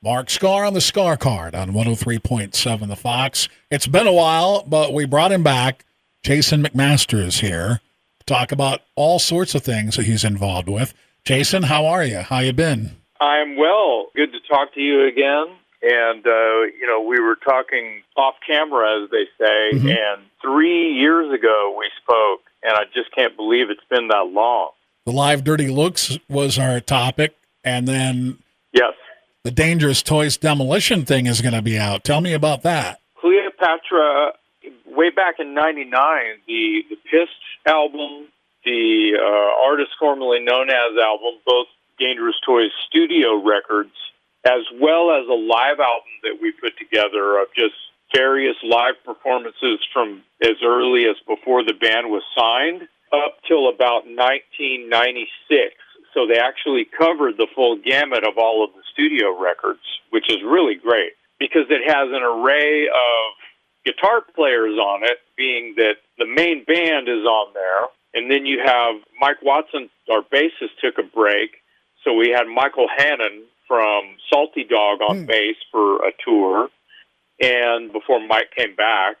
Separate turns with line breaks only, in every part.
Mark Skaar on the Skaar Card on 103.7 The Fox. It's been a while, but we brought him back. Jason McMaster is here to talk about all sorts of things that he's involved with. Jason, how are you? How you been?
I'm well. Good to talk to you again. And, we were talking off camera, as they say, and 3 years ago we spoke, and I just can't believe it's been that long.
The Live Dirty Looks was our topic, and then
yes,
the Dangerous Toys Demolition thing is going to be out. Tell me about that.
Cleopatra, way back in '99, the Pissed album, the artist formerly known as album, both Dangerous Toys studio records, as well as a live album that we put together of just various live performances from as early as before the band was signed up till about 1996. So they actually covered the full gamut of all of the studio records, which is really great because it has an array of guitar players on it, being that the main band is on there. And then you have Mike Watson, our bassist, took a break. So we had Michael Hannon from Salty Dog on bass for a tour, and before Mike came back.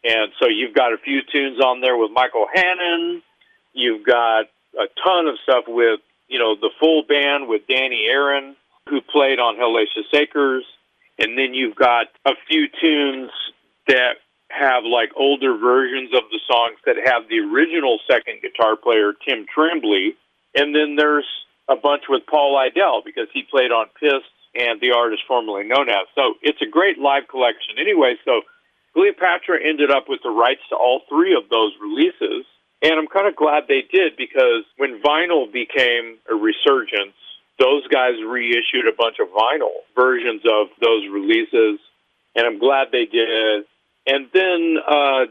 And so you've got a few tunes on there with Michael Hannon. You've got a ton of stuff with, the full band with Danny Aaron, who played on Hellacious Acres. And then you've got a few tunes that have like older versions of the songs that have the original second guitar player, Tim Tremblay. And then there's a bunch with Paul Idell because he played on Pissed and the artist formerly known as. So it's a great live collection. Anyway, so Cleopatra ended up with the rights to all three of those releases. And I'm kind of glad they did because when vinyl became a resurgence, those guys reissued a bunch of vinyl versions of those releases. And I'm glad they did. And then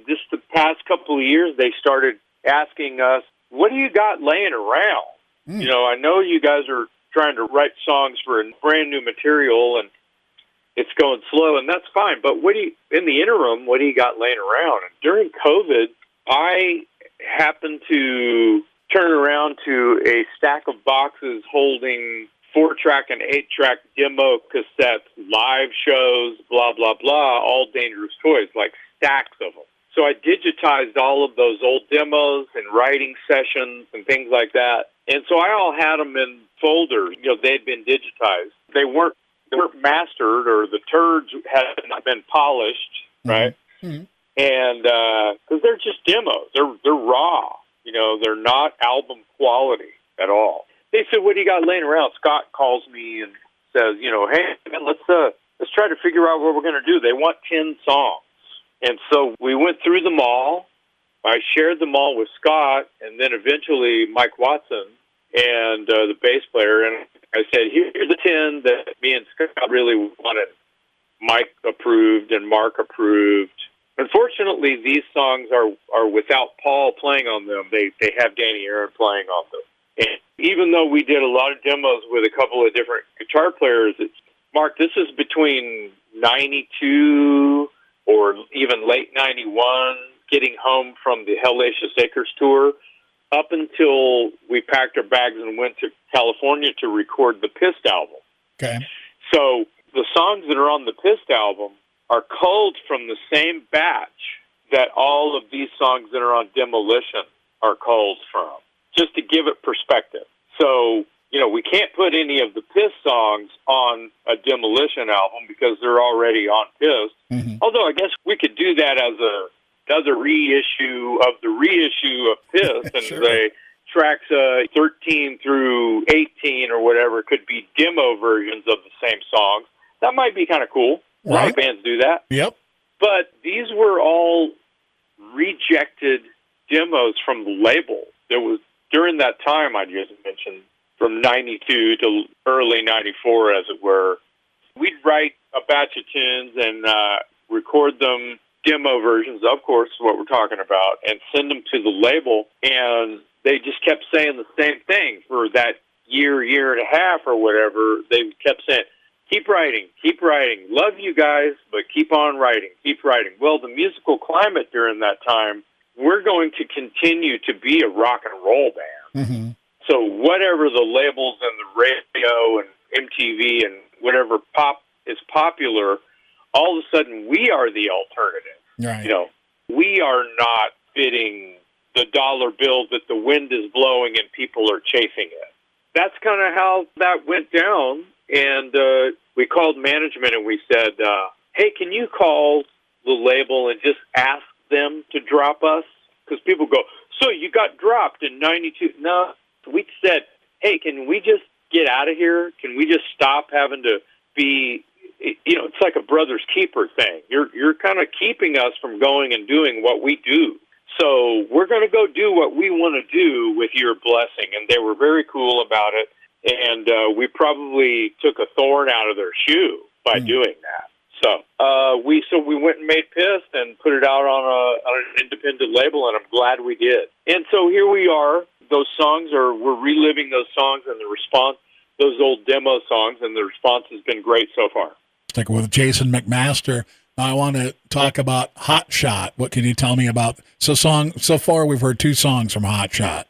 just the past couple of years, they started asking us, what do you got laying around? I know you guys are trying to write songs for brand new material and it's going slow, and that's fine. But in the interim, what do you got laying around? And during COVID, I happened to turn around to a stack of boxes holding 4-track and 8-track demo cassettes, live shows, blah, blah, blah, all Dangerous Toys, like stacks of them. So I digitized all of those old demos and writing sessions and things like that. And so I all had them in folders. They'd been digitized. They weren't mastered, or the turds had not been polished, right? Mm-hmm. And because they're just demos. They're raw. They're not album quality at all. They said, what do you got laying around? Scott calls me and says, hey, man, let's try to figure out what we're going to do. They want 10 songs. And so we went through them all. I shared them all with Scott, and then eventually Mike Watson and the bass player. And I said, here's the 10 that me and Scott really wanted. Mike approved and Mark approved. Unfortunately, these songs are without Paul playing on them. They have Danny Aaron playing on them. And even though we did a lot of demos with a couple of different guitar players, Mark, this is between 92 or even late 91, getting home from the Hellacious Acres tour, up until we packed our bags and went to California to record the Pissed album. Okay. So the songs that are on the Pissed album are culled from the same batch that all of these songs that are on Demolition are culled from, just to give it perspective. So, we can't put any of the Pissed songs on a Demolition album because they're already on Pissed. Mm-hmm. Although I guess we could do that as a reissue of the reissue of Pissed, and sure. Say tracks 13 through 18 or whatever could be demo versions of the same songs. That might be kind of cool. Right. A lot of bands do that.
Yep.
But these were all rejected demos from the label. There was, during that time I just mentioned, from 92 to early 94, as it were, we'd write a batch of tunes and record them, demo versions, of course, what we're talking about, and send them to the label. And they just kept saying the same thing for that year and a half or whatever. They kept saying, keep writing, love you guys, but keep on writing, keep writing. Well, the musical climate during that time, we're going to continue to be a rock and roll band. Mm-hmm. So whatever the labels and the radio and MTV and whatever pop is popular, all of a sudden we are the alternative.
Right.
You know, we are not fitting the dollar bill that the wind is blowing and people are chasing it. That's kind of how that went down. And we called management and we said, hey, can you call the label and just ask them to drop us? Because people go, so you got dropped in 92. No, we said, hey, can we just get out of here? Can we just stop having to be, you know, it's like a brother's keeper thing. You're kind of keeping us from going and doing what we do. So we're going to go do what we want to do with your blessing. And they were very cool about it. And we probably took a thorn out of their shoe by doing that. So we went and made Pissed and put it out on an independent label, and I'm glad we did. And so here we are. Those songs we're reliving those songs and the response, those old demo songs, and the response has been great so far.
Sticking with Jason McMaster, I want to talk about Hot Shot. What can you tell me about so far? We've heard 2 songs from Hot Shot.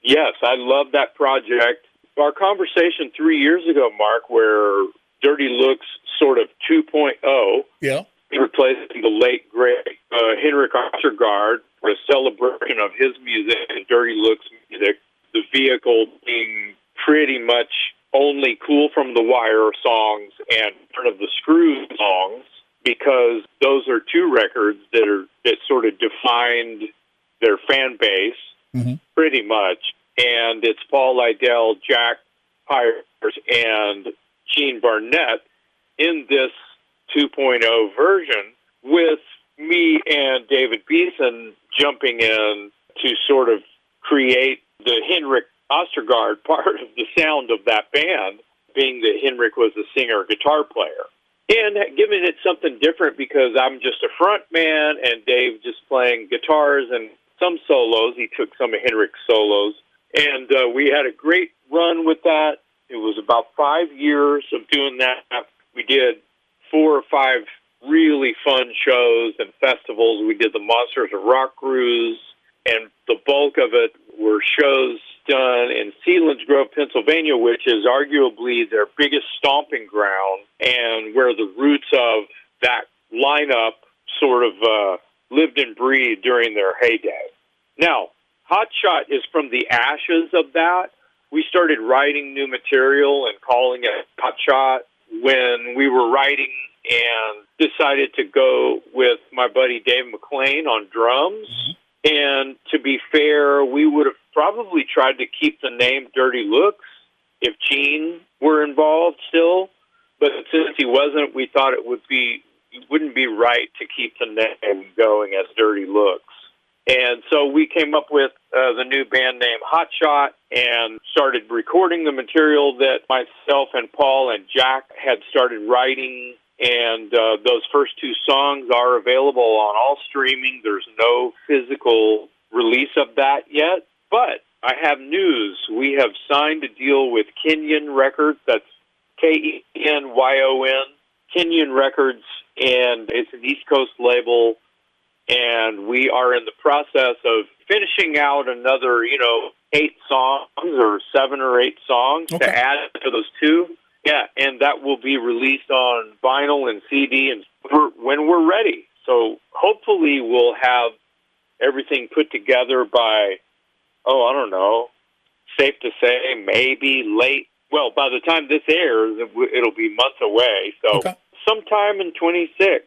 Yes, I love that project. Our conversation 3 years ago, Mark, where Dirty Looks sort of 2.0,
yeah,
replacing the late great Henrik Ostergaard, for a celebration of his music and Dirty Looks music. The vehicle being pretty much only Cool from the Wire songs and Turn of the Screw songs, because those are 2 records that sort of defined their fan base pretty much. And it's Paul Lydell, Jack Pyers, and Gene Barnett in this 2.0 version, with me and David Beeson jumping in to sort of create the Henrik Ostergaard part of the sound of that band, being that Henrik was a singer-guitar player. And giving it something different, because I'm just a front man and Dave just playing guitars and some solos. He took some of Henrik's solos. And we had a great run with that. It was about 5 years of doing that. We did 4 or 5 really fun shows and festivals. We did the Monsters of Rock cruise, and the bulk of it were shows done in Selinsgrove, Pennsylvania, which is arguably their biggest stomping ground and where the roots of that lineup sort of lived and breathed during their heyday. Now, Hot Shot is from the ashes of that. We started writing new material and calling it Hot Shot when we were writing, and decided to go with my buddy Dave McLean on drums. And to be fair, we would have probably tried to keep the name Dirty Looks if Gene were involved still. But since he wasn't, we thought it wouldn't be right to keep the name going as Dirty Looks. And so we came up with the new band name Hot Shot and started recording the material that myself and Paul and Jack had started writing. And those first 2 songs are available on all streaming. There's no physical release of that yet. But I have news. We have signed a deal with Kenyon Records. That's Kenyon, Kenyon Records. And it's an East Coast label. And we are in the process of finishing out another, 8 songs or 7 or 8 songs to add to those 2. Yeah, and that will be released on vinyl and CD and when we're ready. So hopefully we'll have everything put together by, I don't know, safe to say maybe late. Well, by the time this airs, it'll be months away. So sometime in 26,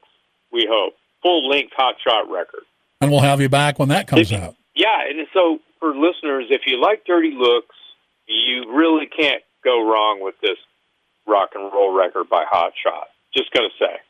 we hope. Full-length Hot Shot record.
And we'll have you back when that comes out.
Yeah, and so for listeners, if you like Dirty Looks, you really can't go wrong with this rock and roll record by Hot Shot. Just going to say.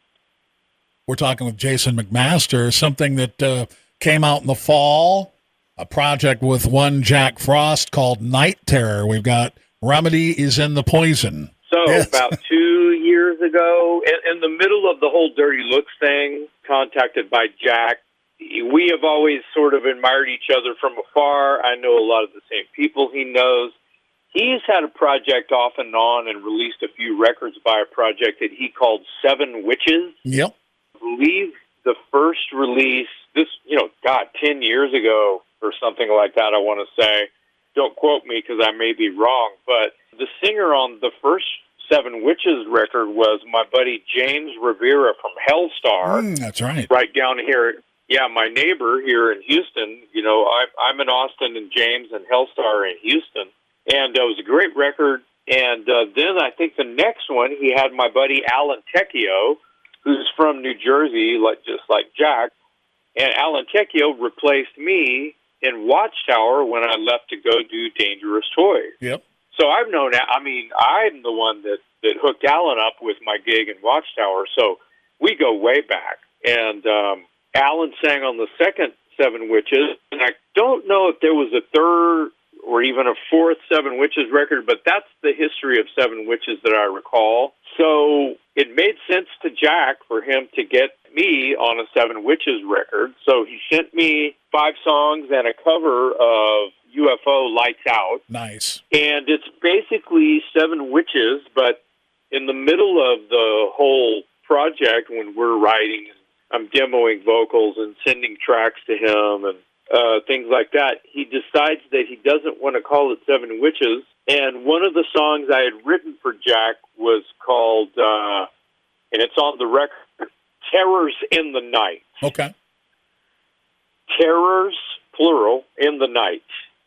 We're talking with Jason McMaster, something that came out in the fall, a project with one Jack Frost called Night Terror. We've got Remedy is in the Poison.
So about 2 years ago, in the middle of the whole Dirty Looks thing, contacted by Jack, we have always sort of admired each other from afar. I know a lot of the same people he knows. He's had a project off and on and released a few records by a project that he called Seven Witches.
Yep.
I believe the first release, 10 years ago or something like that, I want to say. Don't quote me because I may be wrong, but the singer on the first Seven Witches record was my buddy James Rivera from Hellstar.
That's right.
Right down here. Yeah, my neighbor here in Houston. You know, I'm in Austin, and James and Hellstar in Houston. And it was a great record. And then I think the next one, he had my buddy Alan Tecchio, who's from New Jersey, just like Jack. And Alan Tecchio replaced me in Watchtower when I left to go do Dangerous Toys.
Yep.
So I've known, I mean, I'm the one that hooked Alan up with my gig in Watchtower. So we go way back. And Alan sang on the second Seven Witches. And I don't know if there was a third or even a fourth Seven Witches record, but that's the history of Seven Witches that I recall. So it made sense to Jack for him to get me on a Seven Witches record. So he sent me 5 songs and a cover of UFO Lights Out.
Nice.
And it's basically Seven Witches, but in the middle of the whole project, when we're writing, I'm demoing vocals and sending tracks to him and things like that, he decides that he doesn't want to call it Seven Witches. And one of the songs I had written for Jack was called, and it's on the record, Terrors in the Night.
Okay.
Terrors, plural, in the night.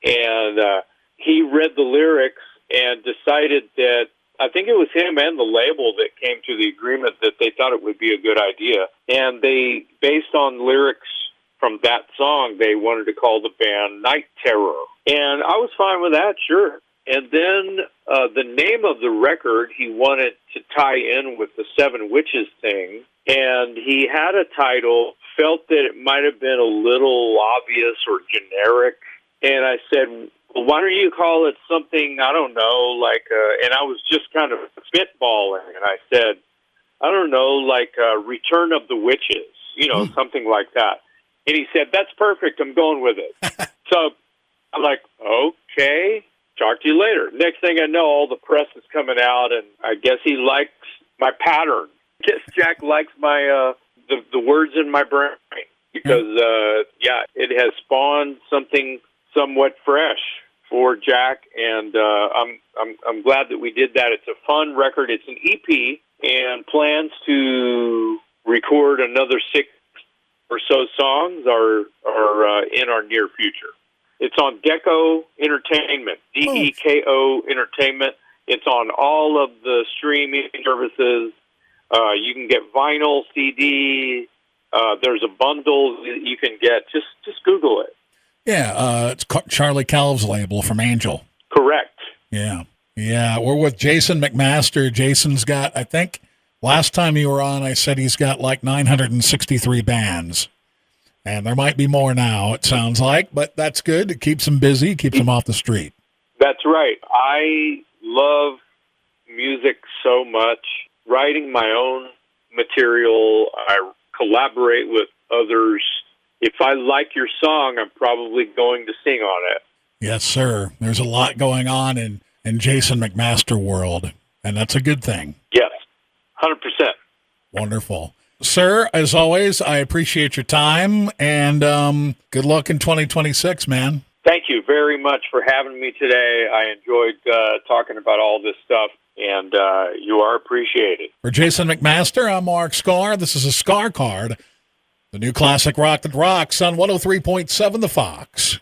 And he read the lyrics and decided that, I think it was him and the label that came to the agreement that they thought it would be a good idea. And they, based on lyrics from that song, they wanted to call the band Night Terror. And I was fine with that, sure. And then the name of the record, he wanted to tie in with the Seven Witches thing. And he had a title, felt that it might have been a little obvious or generic. And I said, well, why don't you call it something, I don't know, like, and I was just kind of spitballing. And I said, I don't know, like Return of the Witches, you know, something like that. And he said, that's perfect, I'm going with it. So I'm like, okay, talk to you later. Next thing I know, all the press is coming out, and I guess he likes my pattern. I guess Jack likes my the words in my brain because, yeah, it has spawned something somewhat fresh for Jack, and I'm glad that we did that. It's a fun record. It's an EP, and plans to record another 6 or so songs are in our near future. It's on Deco Entertainment, DEKO Entertainment. It's on all of the streaming services. You can get vinyl, CD. There's a bundle that you can get. Just Google it.
Yeah, it's Charlie Calv's label from Angel.
Correct.
Yeah. Yeah, we're with Jason McMaster. Jason's got, I think, last time you were on, I said he's got like 963 bands. And there might be more now, it sounds like, but that's good. It keeps him busy, keeps him off the street. That's
right. I love music so much. Writing my own material, I collaborate with others. If I like your song, I'm probably going to sing on it.
Yes, sir. There's a lot going on in Jason McMaster world, and that's a good thing.
Yes, 100%.
Wonderful. Sir, as always, I appreciate your time, and good luck in 2026, man.
Thank you very much for having me today. I enjoyed talking about all this stuff, and you are appreciated.
For Jason McMaster, I'm Mark Skaar. This is a Skaar Kaard, the new classic rock that rocks on 103.7 The Fox.